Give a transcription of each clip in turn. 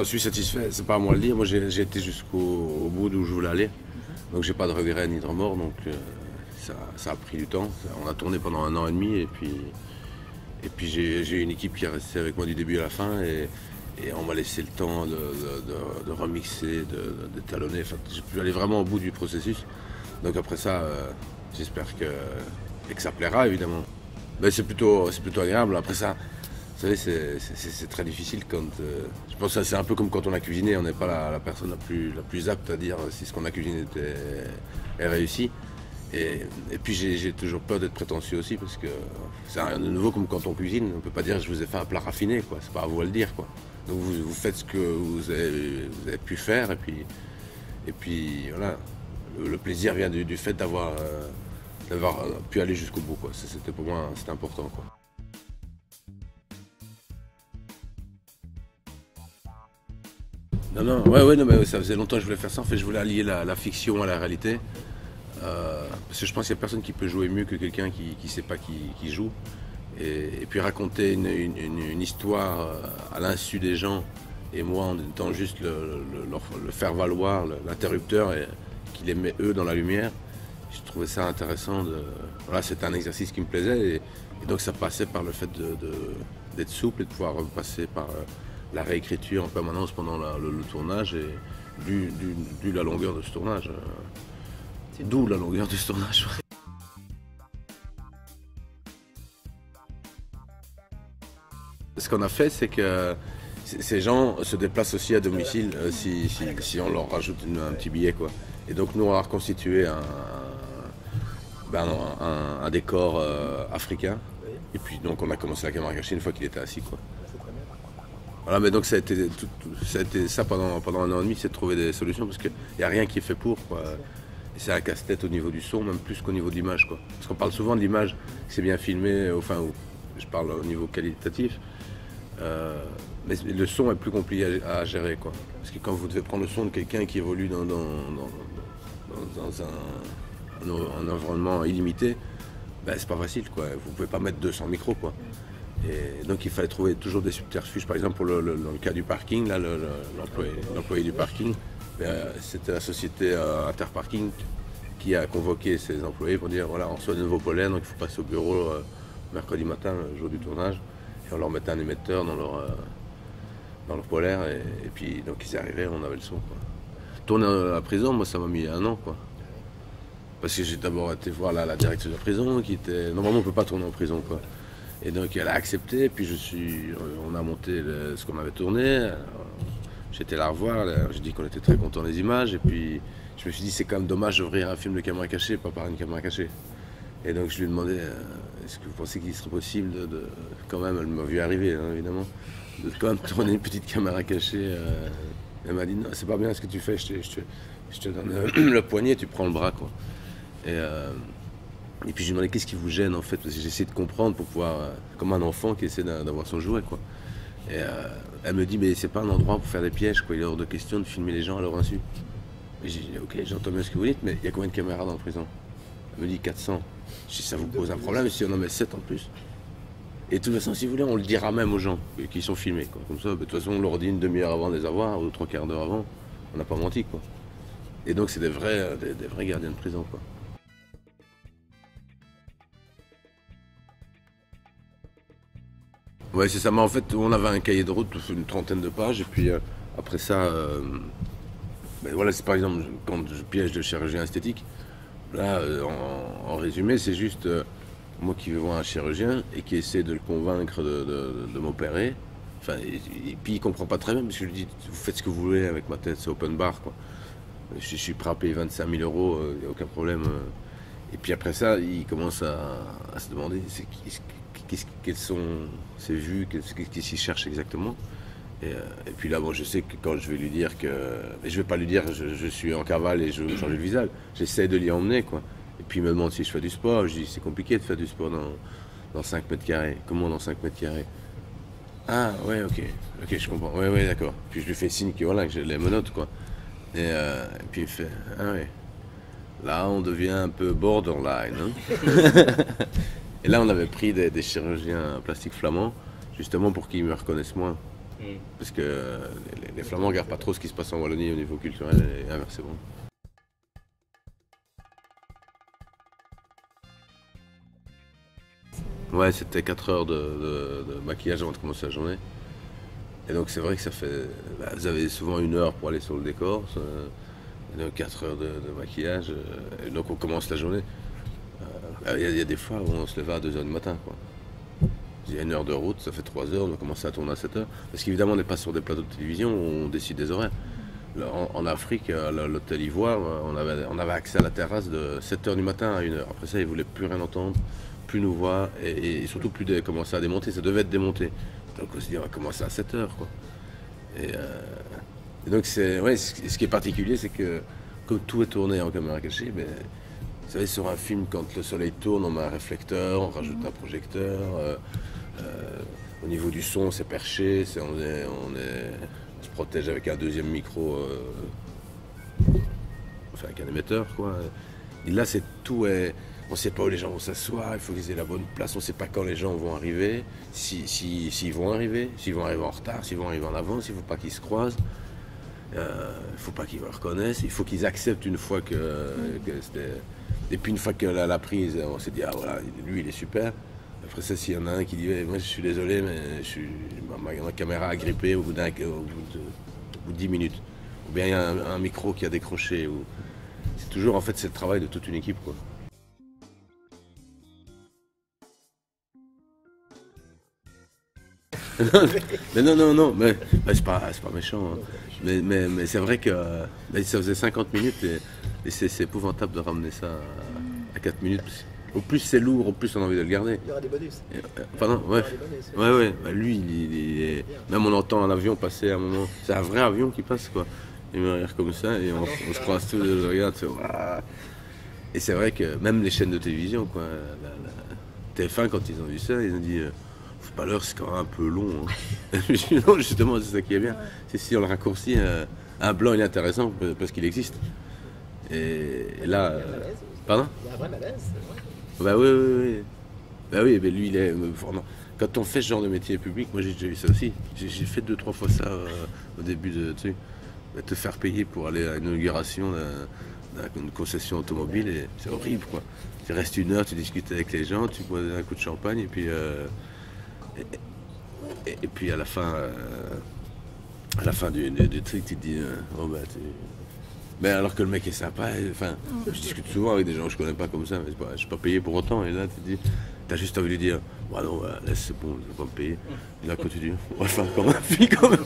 j'en suis satisfait, c'est pas à moi de le dire. Moi, j'ai été jusqu'au bout d'où je voulais aller. Donc, j'ai pas de regrets ni de remords. Donc, ça a pris du temps. On a tourné pendant 1 an et demi. Et puis j'ai une équipe qui est restée avec moi du début à la fin. Et on m'a laissé le temps de remixer, de talonner. Enfin, j'ai pu aller vraiment au bout du processus. Donc, après ça, j'espère que ça plaira, évidemment. Mais c'est plutôt agréable. Après ça, vous savez, c'est très difficile quand... je pense que c'est un peu comme quand on a cuisiné, on n'est pas la personne la plus apte à dire si ce qu'on a cuisiné est réussi. Et puis j'ai toujours peur d'être prétentieux aussi, parce que c'est rien de nouveau comme quand on cuisine. On ne peut pas dire je vous ai fait un plat raffiné, quoi. C'est pas à vous de le dire, quoi. Donc vous faites ce que vous avez pu faire, et puis voilà. Le plaisir vient du fait d'avoir pu aller jusqu'au bout, quoi. C'était pour moi, c'était important, quoi. Ouais, non, mais ça faisait longtemps que je voulais faire ça. En fait, je voulais allier la fiction à la réalité. Parce que je pense qu'il n'y a personne qui peut jouer mieux que quelqu'un qui ne sait pas qui joue. Et puis raconter une histoire à l'insu des gens, et moi en étant juste le faire valoir, l'interrupteur, et qui les met eux dans la lumière. Je trouvais ça intéressant. Voilà, c'était un exercice qui me plaisait. Et donc ça passait par le fait d'être souple et de pouvoir passer par la réécriture en permanence pendant le tournage, et dû la longueur de ce tournage. D'où la longueur de ce tournage. Ce qu'on a fait, c'est que ces gens se déplacent aussi à domicile si on leur rajoute un petit billet, quoi. Et donc nous, on a reconstitué un décor africain. Et puis donc on a commencé la caméra cachée une fois qu'il était assis, quoi. Voilà, mais donc ça a été ça pendant 1 an et demi, c'est de trouver des solutions, parce qu'il n'y a rien qui est fait pour, quoi. Et c'est un casse-tête au niveau du son, même plus qu'au niveau de l'image, quoi. Parce qu'on parle souvent de l'image, c'est bien filmé, enfin, je parle au niveau qualitatif. Mais le son est plus compliqué à gérer, quoi. Parce que quand vous devez prendre le son de quelqu'un qui évolue dans un environnement illimité, ben, c'est pas facile, quoi. Vous pouvez pas mettre 200 micros, quoi. Et donc il fallait trouver toujours des subterfuges. Par exemple, dans le cas du parking, là, l'employé du parking, c'était la société Interparking qui a convoqué ses employés pour dire voilà, on reçoit de nouveaux polaires, donc il faut passer au bureau mercredi matin, le jour du tournage, et on leur mettait un émetteur dans leur polaire, et puis donc ils y arrivaient, on avait le son, quoi. Tourner à la prison, moi ça m'a mis 1 an, quoi. Parce que j'ai d'abord été voir la directrice de la prison qui était. Normalement on ne peut pas tourner en prison, quoi. Et donc elle a accepté, puis on a monté ce qu'on avait tourné. J'étais la revoir, j'ai dit qu'on était très contents des images, et puis je me suis dit c'est quand même dommage d'ouvrir un film de caméra cachée, pas par une caméra cachée. Et donc je lui ai demandé est-ce que vous pensez qu'il serait possible quand même, elle m'a vu arriver, hein, évidemment, de quand même tourner une petite caméra cachée. Elle m'a dit non, c'est pas bien ce que tu fais, je te donne le poignet, tu prends le bras, quoi. Et puis je lui ai demandé qu'est-ce qui vous gêne, en fait, parce que j'essaie de comprendre pour pouvoir, comme un enfant qui essaie d'avoir son jouet, quoi. Et elle me dit mais c'est pas un endroit pour faire des pièges, quoi. Il est hors de question de filmer les gens à leur insu. Et j'ai dit ok, j'entends bien ce que vous dites, mais il y a combien de caméras dans la prison? Elle me dit 400. Je dis ça vous pose un problème si on en met 7 en plus? Et de toute façon, si vous voulez, on le dira même aux gens qui sont filmés, quoi. Comme ça, de toute façon, on leur dit une demi-heure avant de les avoir, ou 3/4 d'heure avant. On n'a pas menti, quoi. Et donc c'est des vrais gardiens de prison, quoi. Ouais, c'est ça. Mais en fait, on avait un cahier de route, une trentaine de pages, et puis après ça, ben voilà, c'est par exemple quand je piège de chirurgien esthétique. Là, en résumé, c'est juste moi qui vais voir un chirurgien et qui essaie de le convaincre de m'opérer. Enfin, et puis il comprend pas très bien, parce que je lui dis vous faites ce que vous voulez avec ma tête, c'est open bar, quoi. Je suis prêt à payer 25 000 euros, il n'y a aucun problème. Et puis après ça, il commence à se demander quelles sont ses vues, qu'est-ce qu'il cherche exactement. Et puis là, bon, je sais que quand je vais lui dire que... Et je vais pas lui dire je suis en cavale et je veux changer le visage. J'essaie de l'y emmener, quoi. Et puis il me demande si je fais du sport. Je dis c'est compliqué de faire du sport dans 5 mètres carrés. Comment dans 5 mètres carrés? Ah ouais, ok, je comprends. Ouais, d'accord. Puis je lui fais signe que voilà, que j'ai les menottes, quoi. Et puis il fait ah ouais. Là, on devient un peu borderline, hein. Et là, on avait pris des chirurgiens plastiques flamands, justement pour qu'ils me reconnaissent moins. Parce que les Flamands ne regardent pas trop ce qui se passe en Wallonie au niveau culturel et inversement. Ouais, c'était 4 heures de maquillage avant de commencer la journée. Et donc c'est vrai que ça fait. Vous avez souvent 1 heure pour aller sur le décor, et donc 4 heures de maquillage. Et donc on commence la journée. Il y a des fois où on se lève à 2 heures du matin, quoi. Il y a 1 heure de route, ça fait 3 heures, on va commencer à tourner à 7 heures. Parce qu'évidemment, on n'est pas sur des plateaux de télévision où on décide des horaires. Là, en Afrique, à l'hôtel Ivoire, on avait accès à la terrasse de 7 heures du matin à 1 heure. Après ça, ils ne voulaient plus rien entendre, plus nous voir, et surtout plus commencer à démonter. Ça devait être démonté. Donc on se dit, on va commencer à 7 heures, quoi. Et donc, ce qui est particulier, c'est que comme tout est tourné en caméra cachée, ben, vous savez, sur un film, quand le soleil tourne, on met un réflecteur, on rajoute un projecteur. Au niveau du son, c'est perché, on se protège avec un deuxième micro, enfin avec un émetteur, quoi. Et là, tout est. On ne sait pas où les gens vont s'asseoir, il faut qu'ils aient la bonne place, on ne sait pas quand les gens vont arriver, s'ils vont arriver en retard, s'ils vont arriver en avance, il ne faut pas qu'ils se croisent. Il ne faut pas qu'ils me reconnaissent, il faut qu'ils acceptent une fois que c'était. Et puis une fois que la prise, on s'est dit, ah voilà, lui il est super. Après ça, s'il y en a un qui dit, moi je suis désolé, mais ma caméra a grippé au bout de 10 minutes. Ou bien il y a un micro qui a décroché. C'est toujours, en fait, c'est le travail de toute une équipe, quoi. Mais non, mais c'est pas méchant, hein. Mais c'est vrai que ça faisait 50 minutes et c'est épouvantable de ramener ça à 4 minutes. Au plus c'est lourd, au plus on a envie de le garder. Il y aura des bonus. Pardon, ouais. Ouais. Bah, lui, il est. Même on entend un avion passer à un moment. C'est un vrai avion qui passe, quoi. Il me regarde comme ça et on se croise tous, je regarde, et c'est vrai que même les chaînes de télévision, quoi. TF1, quand ils ont vu ça, ils ont dit. Faut pas l'heure, c'est quand même un peu long, hein. Non, justement, c'est ça qui est bien. C'est si on le raccourcit, un blanc il est intéressant parce qu'il existe. Et là. Pardon? Il y a un vrai malaise, c'est Bah vrai. oui. Bah oui, mais lui il est. Quand on fait ce genre de métier public, moi j'ai déjà eu ça aussi. J'ai fait 2-3 fois ça au début de. Tu sais, te faire payer pour aller à une inauguration d'une concession automobile, et c'est horrible, quoi. Tu restes 1 heure, tu discutes avec les gens, tu bois un coup de champagne et puis. Et puis à la fin du truc, tu te dis, oh bah, mais alors que le mec est sympa, enfin, je discute souvent avec des gens que je connais pas comme ça, mais je suis pas payé pour autant. Et là, tu te dis, t'as juste envie de lui dire, bah non, laisse, c'est bon, je vais pas me payer. Et là, quand tu dis, on va le faire comme un fille quand même.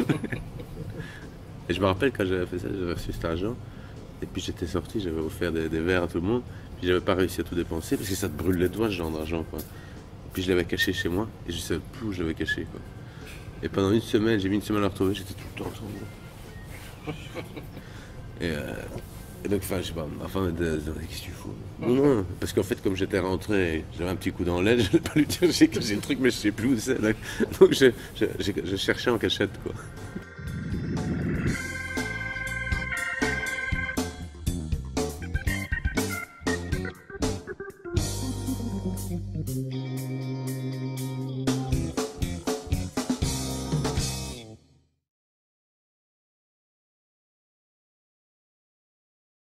Et je me rappelle quand j'avais fait ça, j'avais reçu cet argent, et puis j'étais sorti, j'avais offert des verres à tout le monde, puis j'avais pas réussi à tout dépenser parce que ça te brûle les doigts, ce genre d'argent, quoi. Puis je l'avais caché chez moi et je savais plus où je l'avais caché, quoi. Et pendant une semaine, j'ai mis une semaine à le retrouver, j'étais tout le temps ensemble. Et donc, enfin, je sais pas, ma femme me disait, qu'est-ce que tu fous? Non, parce qu'en fait, comme j'étais rentré, j'avais un petit coup dans l'aile, je ne vais pas lui dire j'ai caché le truc, mais je sais plus où c'est. Donc je cherchais en cachette, quoi.